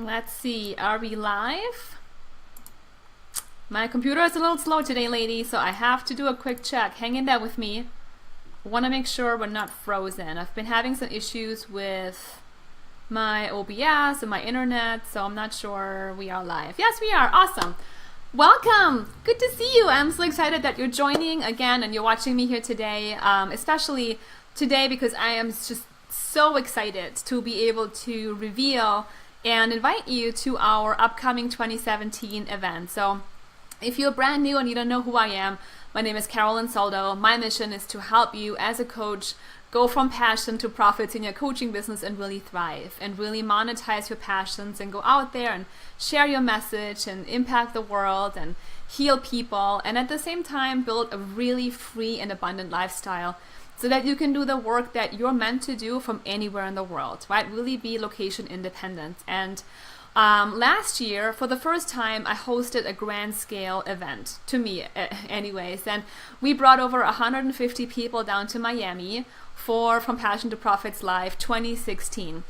Let's see, are we live? My computer is a little slow today, ladies, so I have to do a quick check. Hang in there with me. I want to make sure we're not frozen. I've been having some issues with my OBS and my internet, so I'm not sure we are live. Yes, we are. Awesome. Welcome. Good to see you. I'm so excited that you're joining again and you're watching me here today, especially today because I am just so excited to be able to reveal and invite you to our upcoming 2017 event. So if you're brand new and you don't know who I am, my name is Carolyn Soldo. My mission is to help you as a coach go from passion to profits in your coaching business and really thrive and really monetize your passions and go out there and share your message and impact the world and heal people, and at the same time build a really free and abundant lifestyle so that you can do the work that you're meant to do from anywhere in the world, right? Really be location independent. And last year, for the first time, I hosted a grand scale event, to me anyways, and we brought over 150 people down to Miami for From Passion to Profits Live 2016.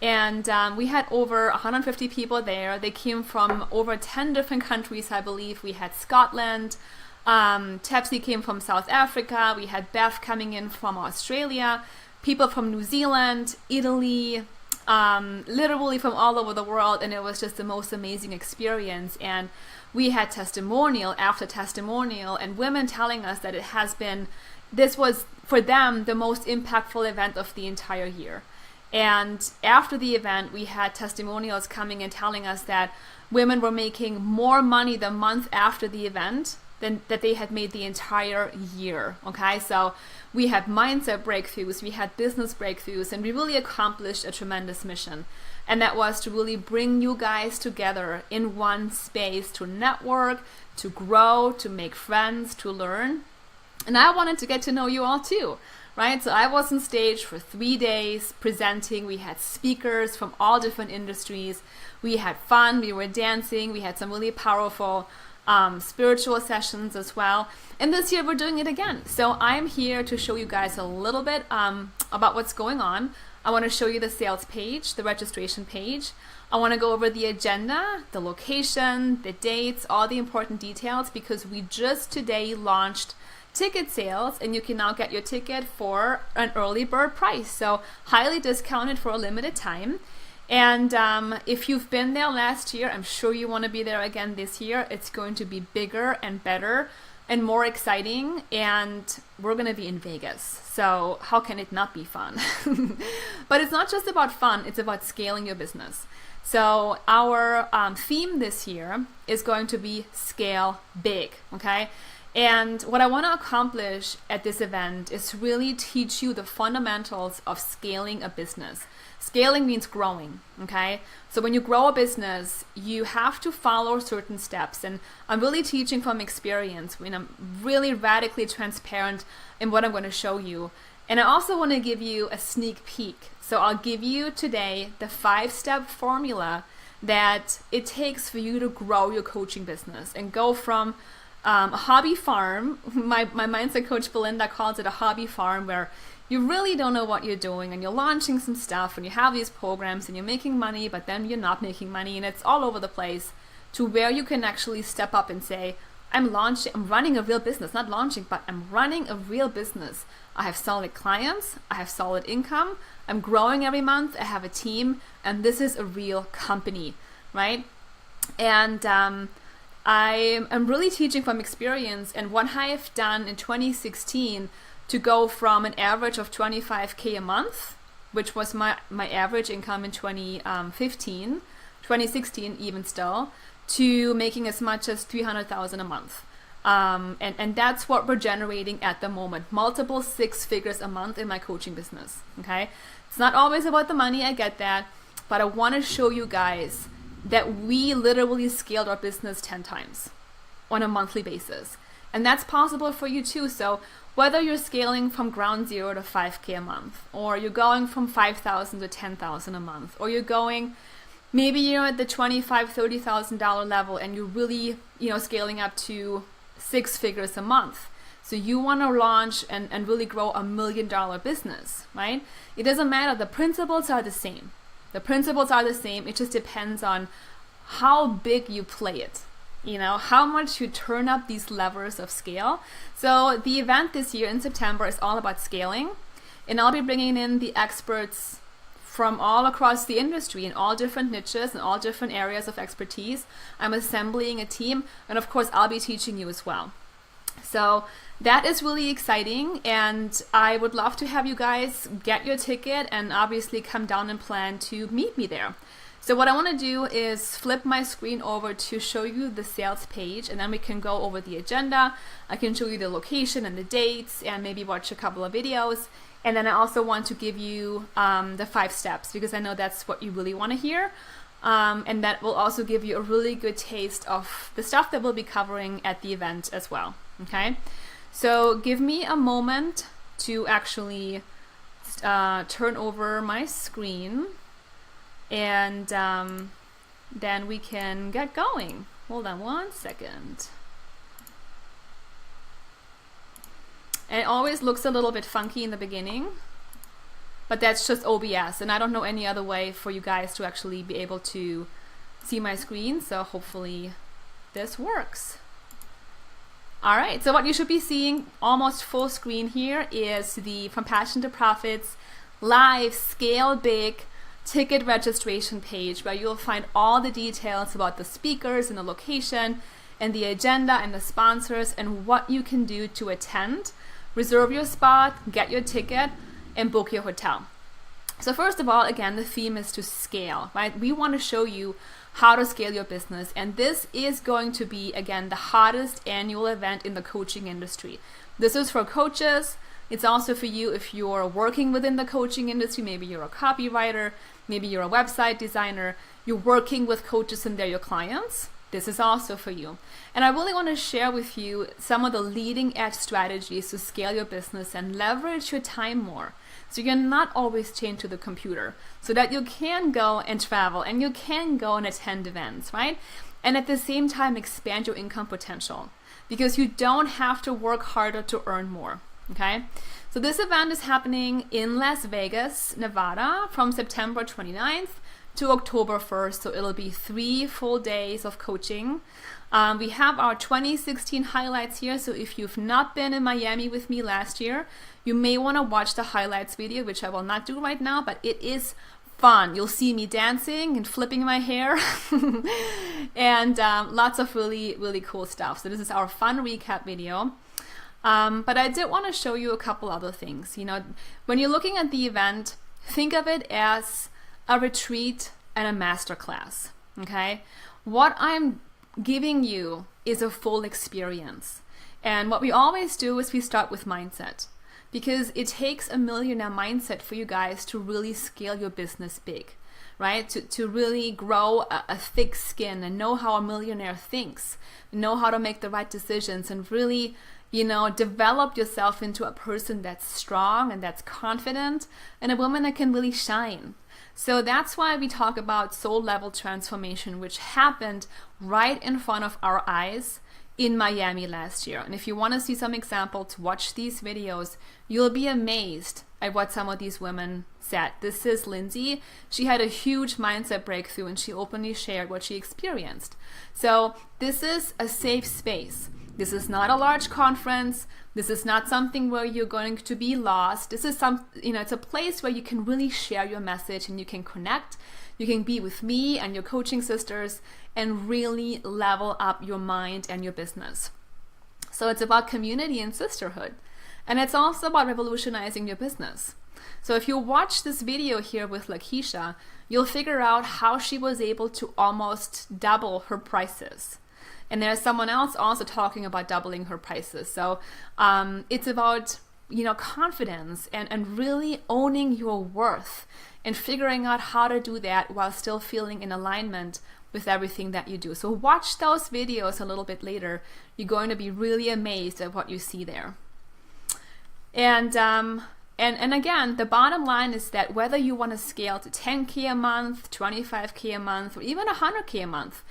And we had over 150 people there. They came from over 10 different countries, I believe. We had Scotland, Tepsi came from South Africa, we had Beth coming in from Australia, people from New Zealand, Italy, literally from all over the world, and it was just the most amazing experience. And we had testimonial after testimonial and women telling us that this was for them the most impactful event of the entire year. And after the event, we had testimonials coming and telling us that women were making more money the month after the event than that they had made the entire year. Okay, so we had mindset breakthroughs, we had business breakthroughs, and we really accomplished a tremendous mission. And that was to really bring you guys together in one space to network, to grow, to make friends, to learn. And I wanted to get to know you all too, right? So I was on stage for 3 days presenting. We had speakers from all different industries. We had fun, we were dancing, we had some really powerful spiritual sessions as well. And this year we're doing it again. So I'm here to show you guys a little bit about what's going on. I want to show you the sales page, the registration page. I want to go over the agenda, the location, the dates, all the important details, because we just today launched ticket sales and you can now get your ticket for an early bird price. So highly discounted for a limited time. And if you've been there last year, I'm sure you want to be there again this year. It's going to be bigger and better and more exciting, and we're going to be in Vegas. So how can it not be fun? But it's not just about fun, it's about scaling your business. So our theme this year is going to be scale big, okay? And what I want to accomplish at this event is really teach you the fundamentals of scaling a business. Scaling means growing, okay? So when you grow a business, you have to follow certain steps. And I'm really teaching from experience. I'm really radically transparent in what I'm going to show you. And I also want to give you a sneak peek. So I'll give you today the 5-step formula that it takes for you to grow your coaching business and go from a hobby farm. My mindset coach Belinda calls it a hobby farm, where you really don't know what you're doing and you're launching some stuff and you have these programs and you're making money, but then you're not making money and it's all over the place, to where you can actually step up and say, I'm running a real business, not launching, but I'm running a real business. I have solid clients, I have solid income, I'm growing every month, I have a team, and this is a real company, right? And I'm really teaching from experience, and what I have done in 2016 to go from an average of $25K a month, which was my average income in 2016 even still, to making as much as $300,000 a month. And that's what we're generating at the moment, multiple 6 figures a month in my coaching business, okay? It's not always about the money, I get that, but I want to show you guys that we literally scaled our business 10 times on a monthly basis. And that's possible for you too. So whether you're scaling from ground zero to 5K a month, or you're going from 5,000 to 10,000 a month, or you're going, maybe you're at the $25,000, $30,000 level and you're really, scaling up to 6 figures a month. So you want to launch and really grow $1 million business, right? It doesn't matter. The principles are the same. The principles are the same. It just depends on how big you play it. You know, how much you turn up these levers of scale. So the event this year in September is all about scaling. And I'll be bringing in the experts from all across the industry in all different niches and all different areas of expertise. I'm assembling a team. And of course, I'll be teaching you as well. So that is really exciting. And I would love to have you guys get your ticket and obviously come down and plan to meet me there. So what I want to do is flip my screen over to show you the sales page, and then we can go over the agenda. I can show you the location and the dates and maybe watch a couple of videos. And then I also want to give you the 5 steps, because I know that's what you really want to hear. And that will also give you a really good taste of the stuff that we'll be covering at the event as well. Okay, so give me a moment to actually turn over my screen. And then we can get going. Hold on one second. And it always looks a little bit funky in the beginning, but that's just OBS, and I don't know any other way for you guys to actually be able to see my screen, so hopefully this works. Alright, so what you should be seeing almost full screen here is the From Passion to Profits live Scale Big ticket registration page, where you'll find all the details about the speakers and the location and the agenda and the sponsors and what you can do to attend, reserve your spot, get your ticket, and book your hotel. So first of all, again, the theme is to scale, right? We want to show you how to scale your business, and this is going to be, again, the hottest annual event in the coaching industry. This is for coaches. It's also for you if you're working within the coaching industry. Maybe you're a copywriter, maybe you're a website designer, you're working with coaches and they're your clients. This is also for you. And I really want to share with you some of the leading edge strategies to scale your business and leverage your time more, so you're not always chained to the computer, so that you can go and travel and you can go and attend events, right? And at the same time expand your income potential, because you don't have to work harder to earn more. Okay, so this event is happening in Las Vegas, Nevada from September 29th to October 1st. So it'll be 3 full days of coaching. We have our 2016 highlights here. So if you've not been in Miami with me last year, you may want to watch the highlights video, which I will not do right now, but it is fun. You'll see me dancing and flipping my hair and lots of really, really cool stuff. So this is our fun recap video. But I did want to show you a couple other things. You know, when you're looking at the event, think of it as a retreat and a masterclass. Okay, what I'm giving you is a full experience. And what we always do is we start with mindset, because it takes a millionaire mindset for you guys to really scale your business big, right? To really grow a thick skin and know how a millionaire thinks, know how to make the right decisions, and really, you know, develop yourself into a person that's strong and that's confident and a woman that can really shine. So that's why we talk about soul level transformation, which happened right in front of our eyes in Miami last year. And if you want to see some examples, watch these videos. You'll be amazed at what some of these women said. This is Lindsay. She had a huge mindset breakthrough and she openly shared what she experienced. So this is a safe space. This is not a large conference. This is not something where you're going to be lost. This is it's a place where you can really share your message and you can connect. You can be with me and your coaching sisters and really level up your mind and your business. So it's about community and sisterhood. And it's also about revolutionizing your business. So if you watch this video here with Lakeisha, you'll figure out how she was able to almost double her prices. And there's someone else also talking about doubling her prices. So it's about, confidence and really owning your worth and figuring out how to do that while still feeling in alignment with everything that you do. So watch those videos a little bit later. You're going to be really amazed at what you see there. And again, the bottom line is that whether you want to scale to 10K a month, 25K a month, or even 100K a month,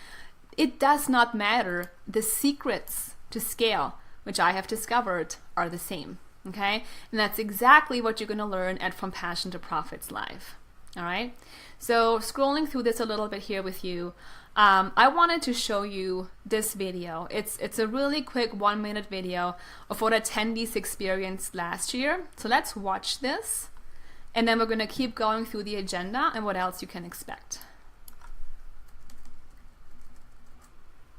it does not matter. The secrets to scale, which I have discovered, are the same. Okay? And that's exactly what you're going to learn at From Passion to Profits Live. All right. So scrolling through this a little bit here with you, I wanted to show you this video. It's a really quick 1-minute video of what attendees experienced last year. So let's watch this, and then we're going to keep going through the agenda and what else you can expect.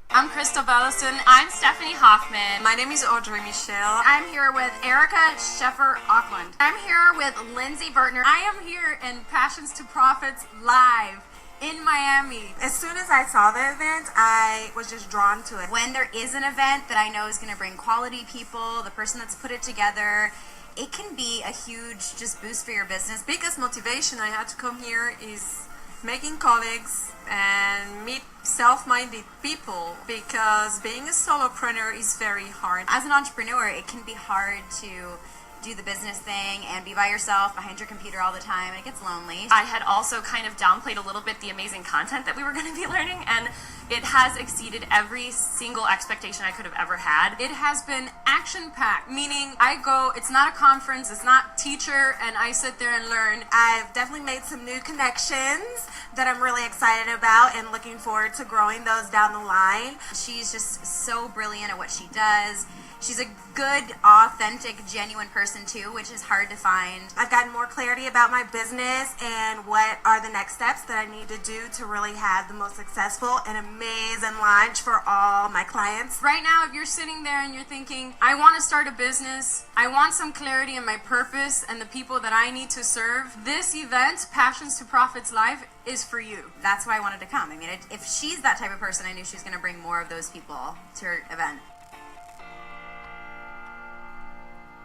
I'm Crystal Bellison. I'm Stephanie Hoffman. My name is Audrey Michelle. I'm here with Erica Sheffer-Auckland. I'm here with Lindsay Vertner. I am here in Passions to Profits Live in Miami. As soon as I saw the event, I was just drawn to it. When there is an event that I know is going to bring quality people, the person that's put it together, it can be a huge just boost for your business. Biggest motivation I had to come here is making colleagues and meet self-minded people, because being a solopreneur is very hard. As an entrepreneur, it can be hard to do the business thing and be by yourself behind your computer all the time. It gets lonely. I had also kind of downplayed a little bit the amazing content that we were going to be learning, and it has exceeded every single expectation I could have ever had. It has been action-packed, meaning I go, it's not a conference, it's not teacher, and I sit there and learn. I've definitely made some new connections that I'm really excited about and looking forward to growing those down the line. She's just so brilliant at what she does. She's a good, authentic, genuine person too, which is hard to find. I've gotten more clarity about my business and what are the next steps that I need to do to really have the most successful and amazing launch for all my clients. Right now, if you're sitting there and you're thinking, I want to start a business, I want some clarity in my purpose and the people that I need to serve, this event, Passions to Profits Live, is for you. That's why I wanted to come. I mean, if she's that type of person, I knew she was going to bring more of those people to her event.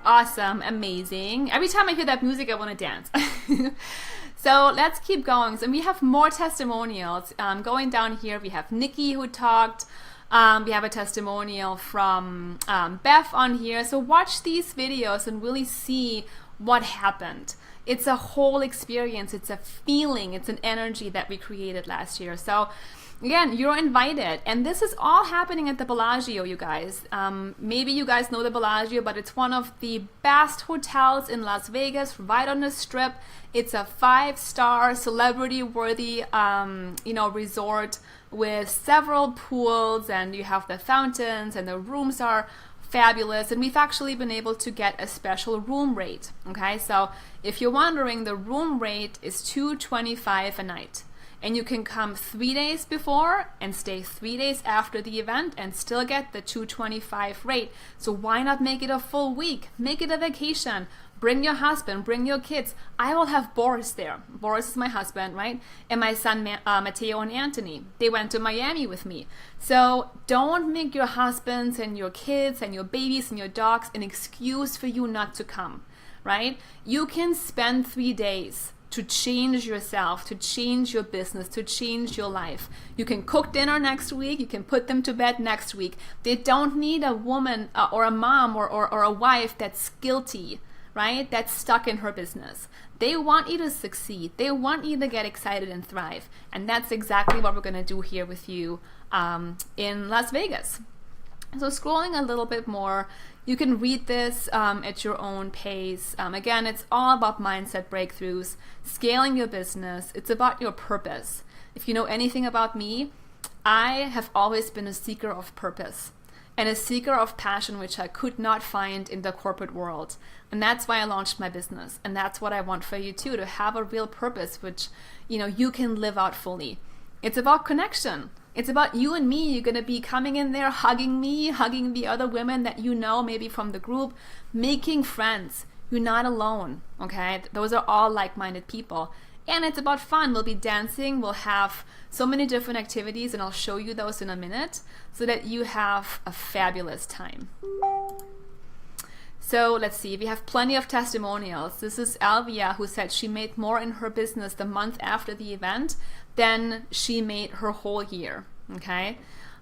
Awesome, amazing. Every time I hear that music, I want to dance. So let's keep going. So we have more testimonials. Going down here, we have Nikki who talked. We have a testimonial from Beth on here. So watch these videos and really see what happened. It's a whole experience. It's a feeling. It's an energy that we created last year. So again, you're invited, and this is all happening at the Bellagio, you guys. Maybe you guys know the Bellagio, but it's one of the best hotels in Las Vegas, right on the Strip. It's a 5-star, celebrity-worthy, resort with several pools, and you have the fountains, and the rooms are fabulous. And we've actually been able to get a special room rate. Okay, so if you're wondering, the room rate is $225 a night. And you can come 3 days before and stay 3 days after the event and still get the $225 rate. So why not make it a full week? Make it a vacation. Bring your husband, bring your kids. I will have Boris there. Boris is my husband, right? And my son, Matteo and Anthony. They went to Miami with me. So don't make your husbands and your kids and your babies and your dogs an excuse for you not to come, right? You can spend 3 days to change yourself, to change your business, to change your life. You can cook dinner next week. You can put them to bed next week. They don't need a woman or a mom or a wife that's guilty, right? That's stuck in her business. They want you to succeed. They want you to get excited and thrive. And that's exactly what we're going to do here with you in Las Vegas. So scrolling a little bit more, you can read this at your own pace. Again, it's all about mindset breakthroughs, scaling your business. It's about your purpose. If you know anything about me, I have always been a seeker of purpose and a seeker of passion, which I could not find in the corporate world. And that's why I launched my business. And that's what I want for you too, to have a real purpose, which, you can live out fully. It's about connection. It's about you and me. You're going to be coming in there, hugging me, hugging the other women that you know, maybe from the group, making friends. You're not alone, okay? Those are all like-minded people. And it's about fun. We'll be dancing. We'll have so many different activities, and I'll show you those in a minute so that you have a fabulous time. So let's see, we have plenty of testimonials. This is Alvia, who said she made more in her business the month after the event than she made her whole year, okay?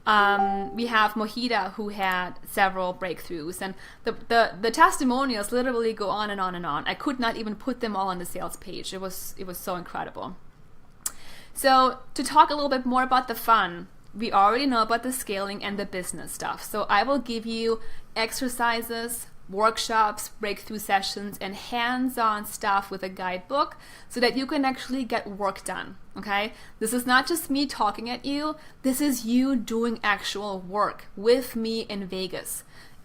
We have Mohita, who had several breakthroughs, and the testimonials literally go on and on and on. I could not even put them all on the sales page. It was so incredible. So to talk a little bit more about the fun, we already know about the scaling and the business stuff. So I will give you exercises, workshops, breakthrough sessions, and hands-on stuff with a guidebook so that you can actually get work done, okay? This is not just me talking at you. This is you doing actual work with me in Vegas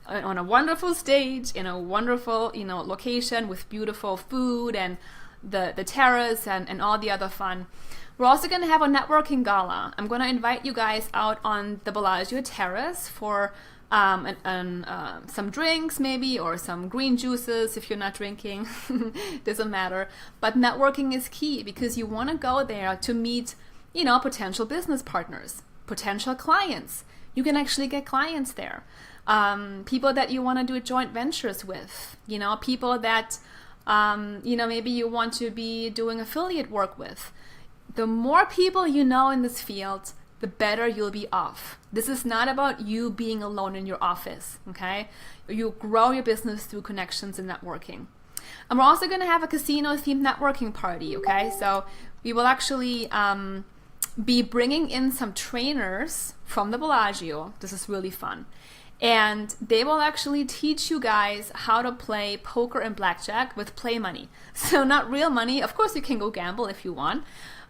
on a wonderful stage, in a wonderful, location with beautiful food and the terrace and all the other fun. We're also going to have a networking gala. I'm going to invite you guys out on the Bellagio terrace for some drinks maybe, or some green juices if you're not drinking. Doesn't matter. But networking is key because you want to go there to meet, potential business partners, potential clients. You can actually get clients there. People that you want to do joint ventures with, people that, maybe you want to be doing affiliate work with. The more people you know in this field, the better you'll be off. This is not about you being alone in your office, okay? You grow your business through connections and networking. And we're also going to have a casino-themed networking party, okay? So we will actually be bringing in some trainers from the Bellagio. This is really fun. And they will actually teach you guys how to play poker and blackjack with play money. So not real money. Of course, you can go gamble if you want.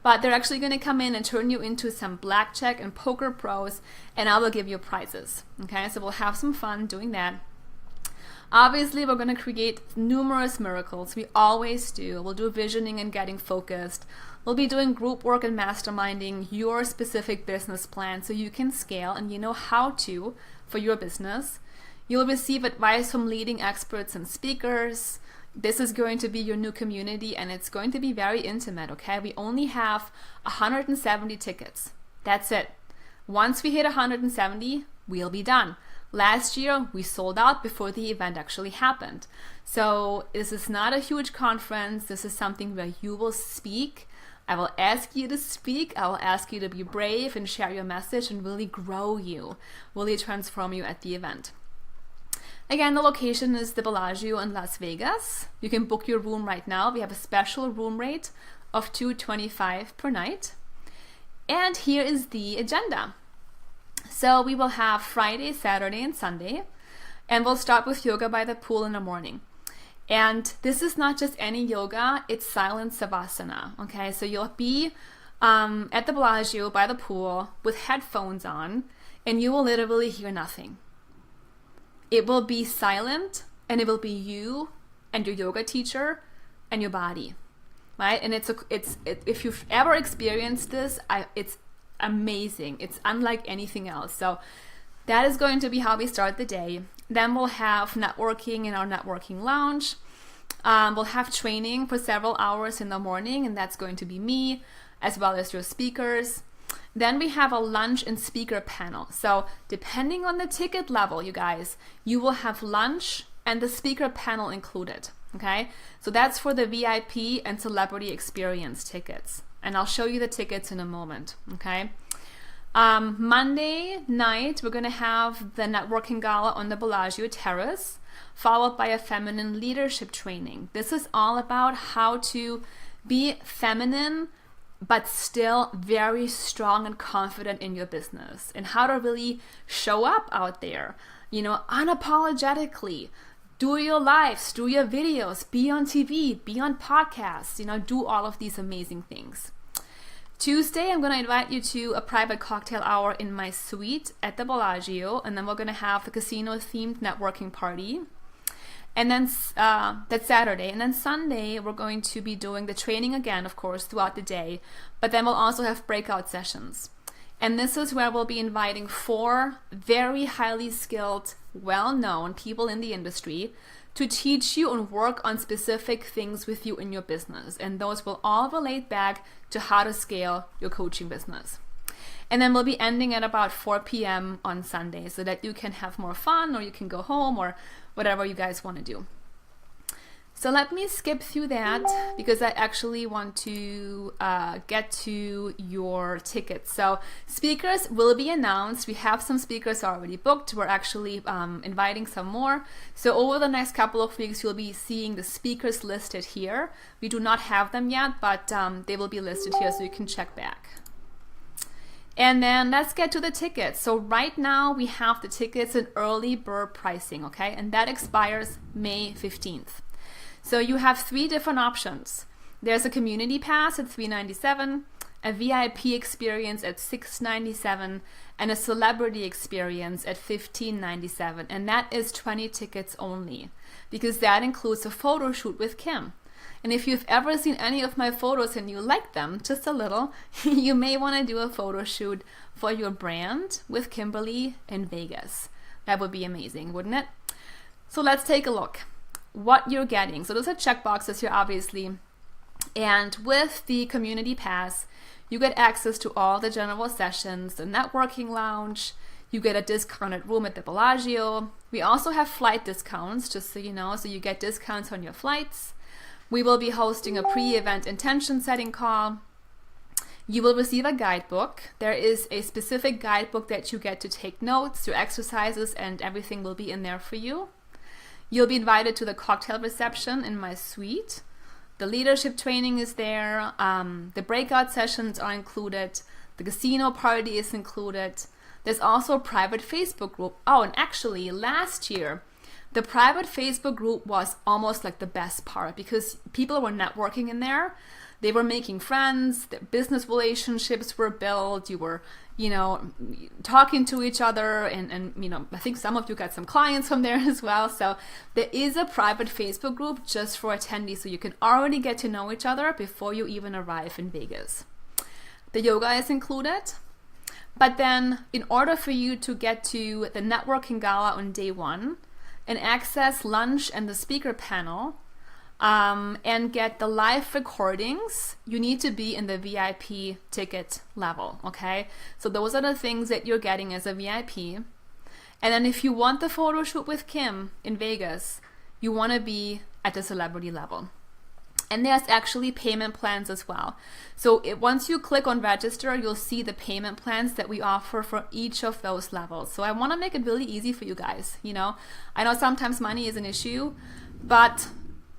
But they're actually going to come in and turn you into some blackjack and poker pros, and I will give you prizes. Okay, so we'll have some fun doing that. Obviously, we're going to create numerous miracles. We always do. We'll do visioning and getting focused. We'll be doing group work and masterminding your specific business plan so you can scale and you know how to for your business. You'll receive advice from leading experts and speakers. This is going to be your new community, and it's going to be very intimate, okay? We only have 170 tickets. That's it. Once we hit 170, we'll be done. Last year, we sold out before the event actually happened. So this is not a huge conference. This is something where you will speak. I will ask you to speak. I will ask you to be brave and share your message and really grow you, really transform you at the event. Again, the location is the Bellagio in Las Vegas. You can book your room right now. We have a special room rate of $225 per night. And here is the agenda. So we will have Friday, Saturday, and Sunday. And we'll start with yoga by the pool in the morning. And this is not just any yoga, it's silent savasana. Okay, so you'll be at the Bellagio by the pool with headphones on, and you will literally hear nothing. It will be silent, and it will be you and your yoga teacher and your body, right? And if you've ever experienced this, it's amazing. It's unlike anything else. So that is going to be how we start the day. Then we'll have networking in our networking lounge. We'll have training for several hours in the morning, and that's going to be me as well as your speakers. Then we have a lunch and speaker panel. So depending on the ticket level, you guys, you will have lunch and the speaker panel included, okay? So that's for the VIP and celebrity experience tickets. And I'll show you the tickets in a moment, okay? Monday night, we're going to have the networking gala on the Bellagio terrace, followed by a feminine leadership training. This is all about how to be feminine but still very strong and confident in your business, and how to really show up out there, unapologetically. Do your lives, do your videos, be on TV, be on podcasts, do all of these amazing things. Tuesday, I'm going to invite you to a private cocktail hour in my suite at the Bellagio, and then we're going to have the casino-themed networking party. And then that's Saturday. And then Sunday, we're going to be doing the training again, of course, throughout the day. But then we'll also have breakout sessions. And this is where we'll be inviting 4 very highly skilled, well-known people in the industry to teach you and work on specific things with you in your business. And those will all relate back to how to scale your coaching business. And then we'll be ending at about 4 p.m. on Sunday so that you can have more fun, or you can go home, or whatever you guys want to do. So let me skip through that because I actually want to get to your tickets. So speakers will be announced. We have some speakers already booked. We're actually inviting some more. So over the next couple of weeks, you'll be seeing the speakers listed here. We do not have them yet, but they will be listed here so you can check back. And then let's get to the tickets. So right now we have the tickets in early bird pricing, okay? And that expires May 15th. So you have 3 different options. There's a community pass at $397, a VIP experience at $697, and a celebrity experience at $1597. And that is 20 tickets only, because that includes a photo shoot with Kim. And if you've ever seen any of my photos and you like them just a little, you may want to do a photo shoot for your brand with Kimberly in Vegas. That would be amazing, wouldn't it? So let's take a look what you're getting. So those are check boxes here, obviously. And with the community pass, you get access to all the general sessions, the networking lounge. You get a discounted room at the Bellagio. We also have flight discounts, just so you know, so you get discounts on your flights. We will be hosting a pre-event intention setting call. You will receive a guidebook. There is a specific guidebook that you get to take notes, your exercises, and everything will be in there for you. You'll be invited to the cocktail reception in my suite. The leadership training is there. The breakout sessions are included. The casino party is included. There's also a private Facebook group. Oh, and actually last year, the private Facebook group was almost like the best part, because people were networking in there. They were making friends, their business relationships were built, you were, talking to each other, and I think some of you got some clients from there as well. So there is a private Facebook group just for attendees, so you can already get to know each other before you even arrive in Vegas. The yoga is included. But then in order for you to get to the networking gala on day 1, and access lunch and the speaker panel, and get the live recordings, you need to be in the VIP ticket level, okay? So those are the things that you're getting as a VIP. And then if you want the photo shoot with Kim in Vegas, you want to be at the celebrity level. And there's actually payment plans as well. So once you click on register, you'll see the payment plans that we offer for each of those levels. So I want to make it really easy for you guys. I know sometimes money is an issue, but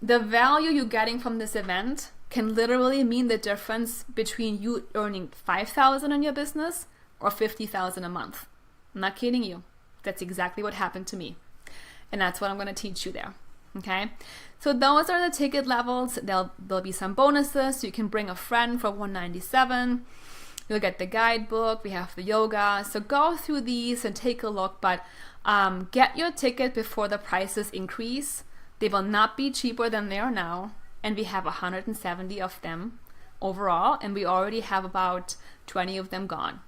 the value you're getting from this event can literally mean the difference between you earning $5,000 in your business or $50,000 a month. I'm not kidding you. That's exactly what happened to me. And that's what I'm going to teach you there. Okay, so those are the ticket levels. There'll be some bonuses. So you can bring a friend for $197. You'll get the guidebook. We have the yoga. So go through these and take a look. But get your ticket before the prices increase. They will not be cheaper than they are now. And we have 170 of them overall. And we already have about 20 of them gone.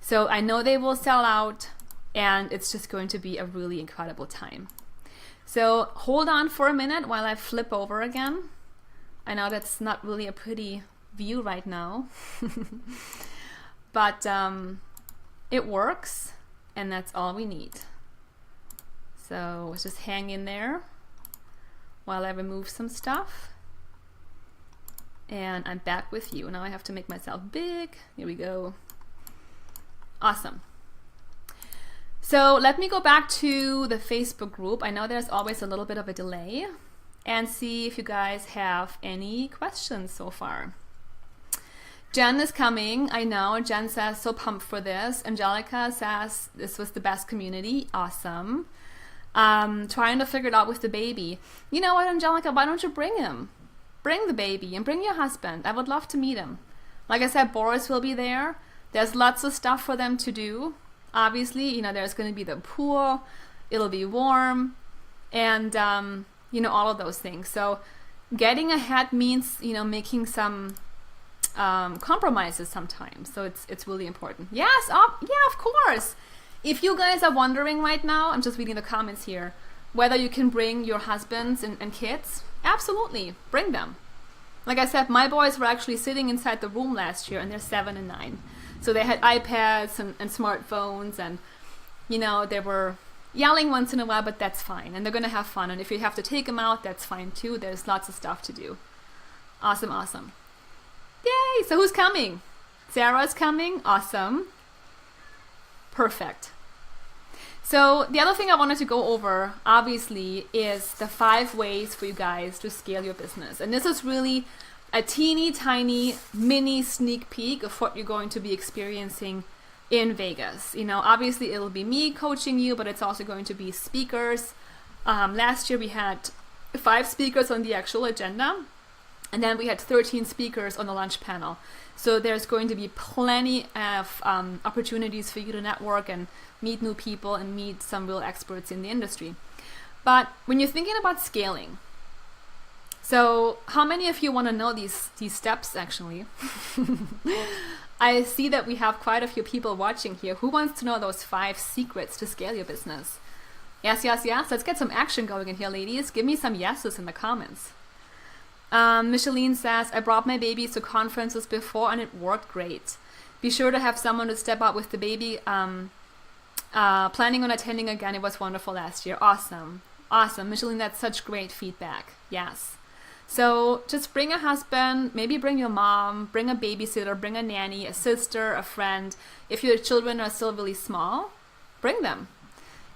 So I know they will sell out. And it's just going to be a really incredible time. So hold on for a minute while I flip over again. I know that's not really a pretty view right now, but it works, and that's all we need. So let's just hang in there while I remove some stuff. And I'm back with you. Now I have to make myself big. Here we go. Awesome. So let me go back to the Facebook group. I know there's always a little bit of a delay, and see if you guys have any questions so far. Jen is coming. I know. Jen says, so pumped for this. Angelica says, this was the best community. Awesome. Trying to figure it out with the baby. You know what, Angelica? Why don't you bring him? Bring the baby and bring your husband. I would love to meet him. Like I said, Boris will be there. There's lots of stuff for them to do. Obviously, there's going to be the pool, it'll be warm, and, all of those things. So getting ahead means, making some compromises sometimes. So it's really important. Yes, yeah, of course. If you guys are wondering right now, I'm just reading the comments here, whether you can bring your husbands and kids, absolutely, bring them. Like I said, my boys were actually sitting inside the room last year, and they're 7 and 9. So they had iPads and smartphones, and, they were yelling once in a while, but that's fine. And they're going to have fun. And if you have to take them out, that's fine too. There's lots of stuff to do. Awesome, awesome. Yay! So who's coming? Sarah's coming. Awesome. Perfect. So the other thing I wanted to go over, obviously, is the 5 ways for you guys to scale your business. And this is really a teeny tiny mini sneak peek of what you're going to be experiencing in Vegas. Obviously it'll be me coaching you, but it's also going to be speakers. Last year we had 5 speakers on the actual agenda, and then we had 13 speakers on the lunch panel. So there's going to be plenty of opportunities for you to network and meet new people and meet some real experts in the industry. But when you're thinking about scaling, so how many of you want to know these steps actually? I see that we have quite a few people watching here. Who wants to know those 5 secrets to scale your business? Yes. Let's get some action going in here, ladies. Give me some yeses in the comments. Micheline says, I brought my babies to conferences before and it worked great. Be sure to have someone to step up with the baby. Planning on attending again. It was wonderful last year. Awesome. Micheline, that's such great feedback. Yes. So just bring a husband, maybe bring your mom, bring a babysitter, bring a nanny, a sister, a friend. If your children are still really small, bring them.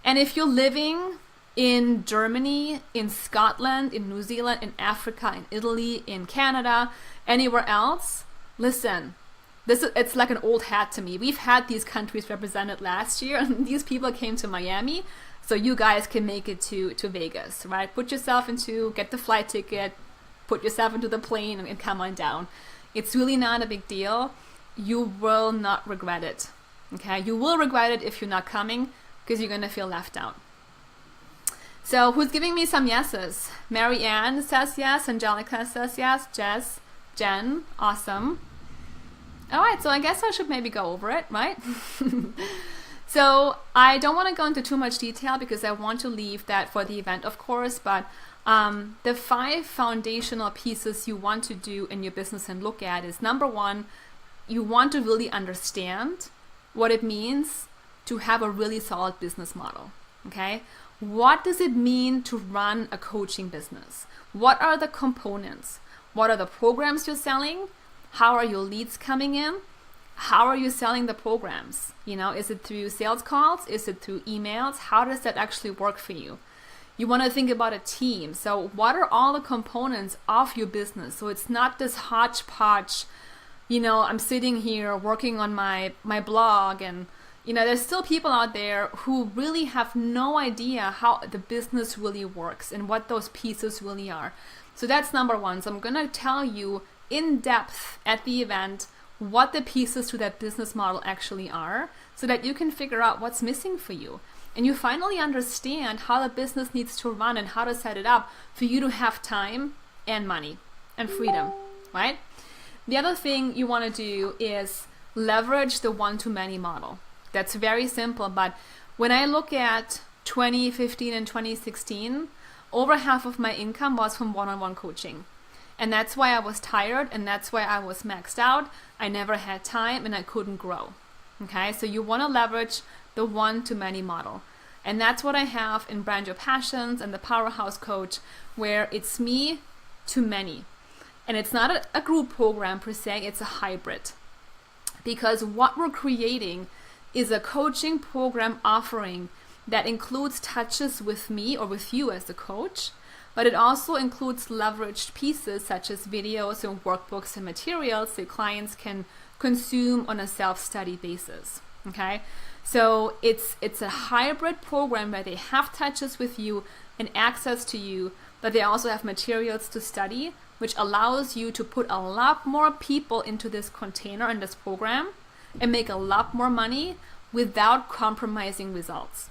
And if you're living in Germany, in Scotland, in New Zealand, in Africa, in Italy, in Canada, anywhere else, listen, it's like an old hat to me. We've had these countries represented last year, and these people came to Miami, so you guys can make it to Vegas, right? Get the flight ticket, put yourself into the plane and come on down. It's really not a big deal. You will not regret it, okay? You will regret it if you're not coming, because you're going to feel left out. So who's giving me some yeses? Mary Ann says yes. Angelica says yes. Jess, Jen, awesome. All right, so I guess I should maybe go over it, right? So I don't want to go into too much detail because I want to leave that for the event, of course, but the 5 foundational pieces you want to do in your business and look at is, number 1, you want to really understand what it means to have a really solid business model, okay? What does it mean to run a coaching business? What are the components? What are the programs you're selling? How are your leads coming in? How are you selling the programs? Is it through sales calls? Is it through emails? How does that actually work for you? You want to think about a team. So what are all the components of your business? So it's not this hodgepodge, I'm sitting here working on my blog, and there's still people out there who really have no idea how the business really works and what those pieces really are. So that's number 1. So I'm going to tell you in depth at the event what the pieces to that business model actually are, so that you can figure out what's missing for you. And you finally understand how the business needs to run and how to set it up for you to have time and money and freedom, right? The other thing you want to do is leverage the one-to-many model. That's very simple, but when I look at 2015 and 2016, over half of my income was from one-on-one coaching. And that's why I was tired, and that's why I was maxed out. I never had time and I couldn't grow. Okay, so you want to leverage the one-to-many model. And that's what I have in Brand Your Passions and the Powerhouse Coach, where it's me to many. And it's not a group program per se, it's a hybrid. Because what we're creating is a coaching program offering that includes touches with me or with you as a coach, but it also includes leveraged pieces such as videos and workbooks and materials so clients can consume on a self-study basis. Okay, so it's a hybrid program where they have touches with you and access to you, but they also have materials to study, which allows you to put a lot more people into this container and this program and make a lot more money without compromising results.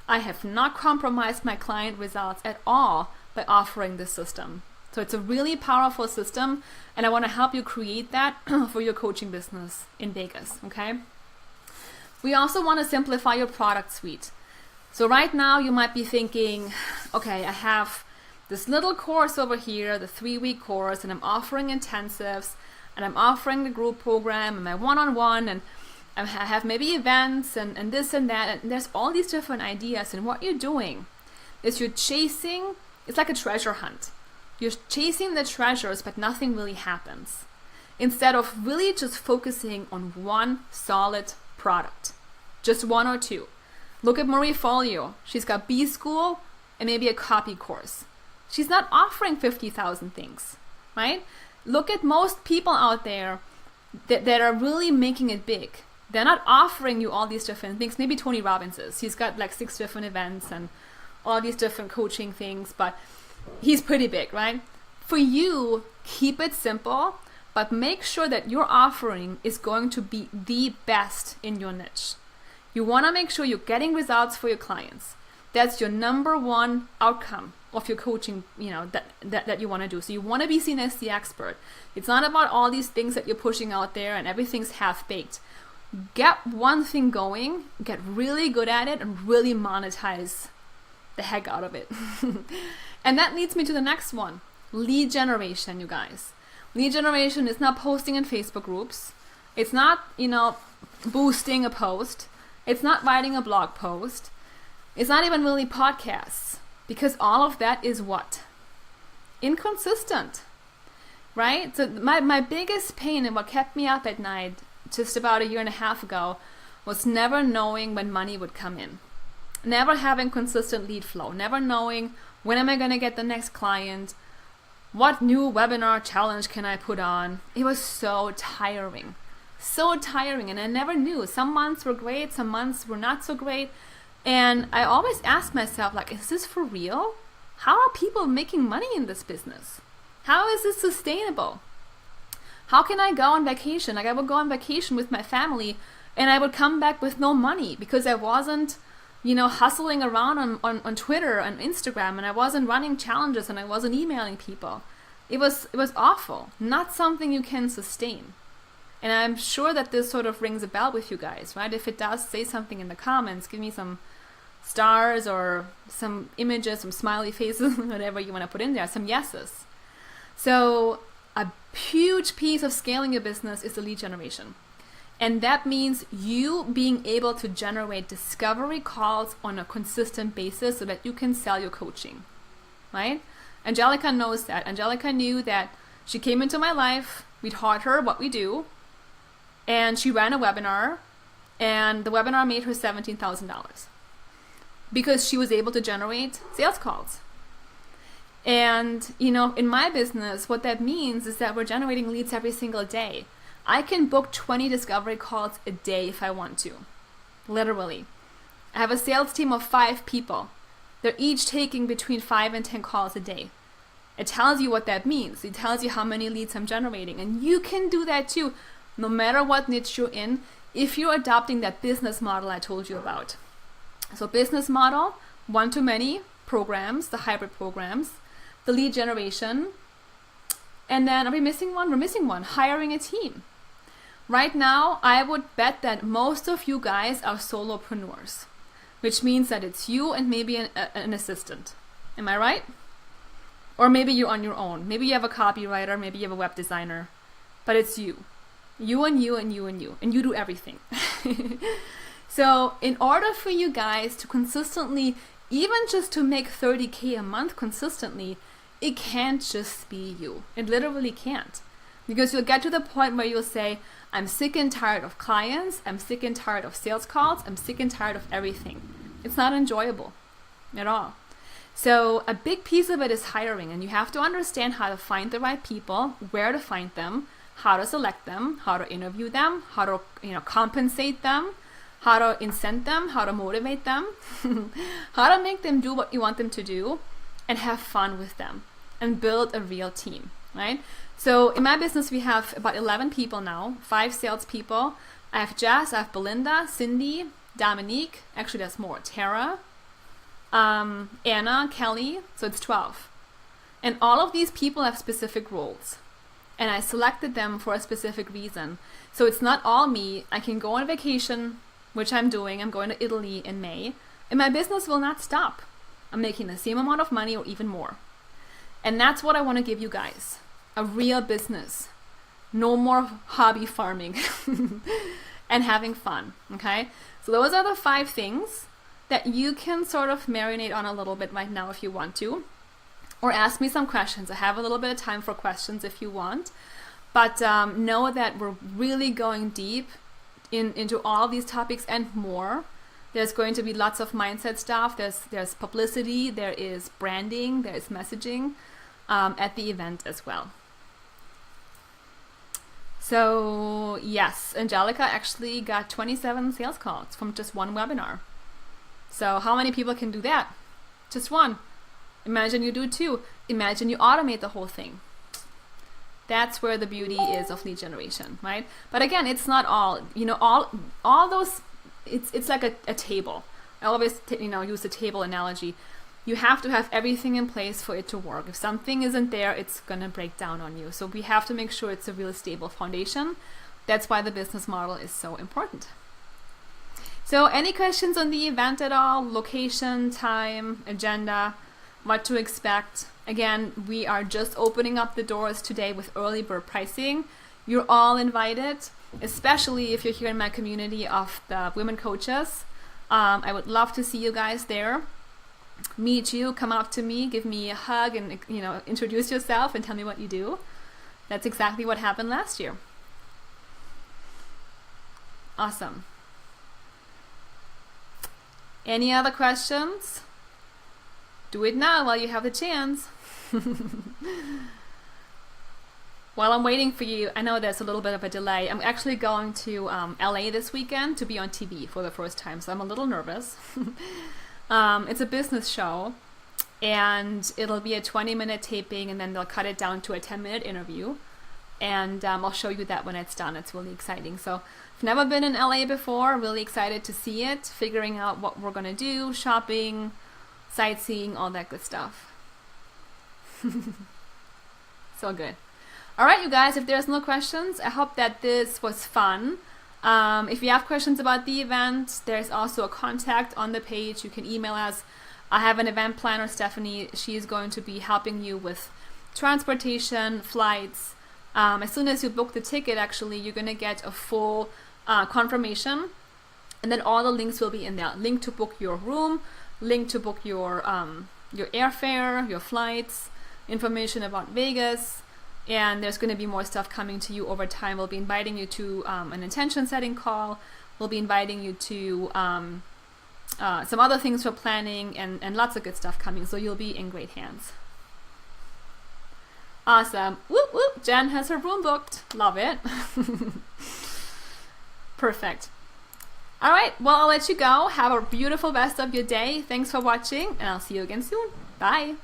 I have not compromised my client results at all by offering this system. So it's a really powerful system, and I want to help you create that for your coaching business in Vegas, okay? We also want to simplify your product suite. So right now you might be thinking, okay, I have this little course over here, the 3-week course, and I'm offering intensives, and I'm offering the group program and my one-on-one, and I have maybe events and this and that, and there's all these different ideas. And what you're doing is it's like a treasure hunt. You're chasing the treasures, but nothing really happens. Instead of really just focusing on one solid product, just 1 or 2. Look at Marie Folio. She's got B-School and maybe a copy course. She's not offering 50,000 things, right? Look at most people out there that are really making it big. They're not offering you all these different things. Maybe Tony Robbins is. He's got like 6 different events and all these different coaching things, but he's pretty big, right? For you, keep it simple, but make sure that your offering is going to be the best in your niche. You want to make sure you're getting results for your clients. That's your number one outcome of your coaching, that you want to do. So you want to be seen as the expert. It's not about all these things that you're pushing out there and everything's half-baked. Get one thing going, get really good at it, and really monetize the heck out of it. And that leads me to the next one. Lead generation, you guys. Lead generation is not posting in Facebook groups. It's not, boosting a post. It's not writing a blog post. It's not even really podcasts. Because all of that is what? Inconsistent. Right? So my biggest pain and what kept me up at night just about a year and a half ago was never knowing when money would come in. Never having consistent lead flow. Never knowing when am I going to get the next client. What new webinar challenge can I put on? It was so tiring. So tiring. And I never knew. Some months were great. Some months were not so great. And I always ask myself, like, is this for real? How are people making money in this business? How is this sustainable? How can I go on vacation? Like, I would go on vacation with my family and I would come back with no money because I wasn't, hustling around on Twitter and Instagram, and I wasn't running challenges and I wasn't emailing people. It was awful. Not something you can sustain. And I'm sure that this sort of rings a bell with you guys, right? If it does, say something in the comments. Give me some stars or some images, some smiley faces, whatever you want to put in there, some yeses. So a huge piece of scaling your business is the lead generation. And that means you being able to generate discovery calls on a consistent basis so that you can sell your coaching, right? Angelica knows that. Angelica knew that she came into my life, we taught her what we do, and she ran a webinar, and the webinar made her $17,000 because she was able to generate sales calls. And, in my business, what that means is that we're generating leads every single day. I can book 20 discovery calls a day if I want to. Literally. I have a sales team of 5 people. They're each taking between 5 and 10 calls a day. It tells you what that means. It tells you how many leads I'm generating. And you can do that too, no matter what niche you're in, if you're adopting that business model I told you about. So business model, one-to-many programs, the hybrid programs, the lead generation, and then are we missing one? We're missing one, hiring a team. Right now, I would bet that most of you guys are solopreneurs, which means that it's you and maybe an assistant. Am I right? Or maybe you're on your own. Maybe you have a copywriter, maybe you have a web designer, but it's you. You and you and you and you, and you do everything. So in order for you guys to consistently, even just to make 30K a month consistently, it can't just be you. It literally can't. Because you'll get to the point where you'll say, I'm sick and tired of clients, I'm sick and tired of sales calls, I'm sick and tired of everything. It's not enjoyable at all. So a big piece of it is hiring, and you have to understand how to find the right people, where to find them, how to select them, how to interview them, how to compensate them, how to incent them, how to motivate them, how to make them do what you want them to do, and have fun with them, and build a real team, right? So in my business, we have about 11 people now, 5 salespeople. I have Jess, I have Belinda, Cindy, Dominique, actually there's more, Tara, Anna, Kelly, so it's 12. And all of these people have specific roles. And I selected them for a specific reason. So it's not all me. I can go on vacation, which I'm doing. I'm going to Italy in May. And my business will not stop. I'm making the same amount of money or even more. And that's what I want to give you guys. A real business. No more hobby farming. And having fun. Okay? So those are the 5 things that you can sort of marinate on a little bit right now if you want to. Or ask me some questions. I have a little bit of time for questions if you want. But know that we're really going deep into all these topics and more. There's going to be lots of mindset stuff. There's publicity. There is branding. There is messaging at the event as well. So yes, Angelica actually got 27 sales calls from just one webinar. So how many people can do that? Just one. Imagine you do 2. Imagine you automate the whole thing. That's where the beauty is of lead generation, right? But again, it's not all, all those, it's like a table. I always, use the table analogy. You have to have everything in place for it to work. If something isn't there, it's gonna break down on you. So we have to make sure it's a really stable foundation. That's why the business model is so important. So any questions on the event at all? Location, time, agenda, what to expect? Again, we are just opening up the doors today with early bird pricing. You're all invited, especially if you're here in my community of the women coaches. I would love to see you guys there. Meet you, come up to me, give me a hug, and introduce yourself and tell me what you do. That's exactly what happened last year. Awesome. Any other questions? Do it now while you have the chance. While I'm waiting for you, I know there's a little bit of a delay. I'm actually going to LA this weekend to be on TV for the first time, so I'm a little nervous. It's a business show, and it'll be a 20-minute taping, and then they'll cut it down to a 10-minute interview. And I'll show you that when it's done. It's really exciting. So I've never been in LA before. Really excited to see it, figuring out what we're going to do, shopping, sightseeing, all that good stuff. So good. All right, you guys, if there's no questions, I hope that this was fun. If you have questions about the event, there's also a contact on the page. You can email us. I have an event planner, Stephanie. She's going to be helping you with transportation, flights. As soon as you book the ticket, actually, you're going to get a full confirmation. And then all the links will be in there. Link to book your room, link to book your airfare, your flights, information about Vegas. And there's going to be more stuff coming to you over time. We'll be inviting you to an intention setting call. We'll be inviting you to some other things for planning and lots of good stuff coming. So you'll be in great hands. Awesome. Whoop, whoop. Jen has her room booked. Love it. Perfect. All right. Well, I'll let you go. Have a beautiful rest of your day. Thanks for watching, and I'll see you again soon. Bye.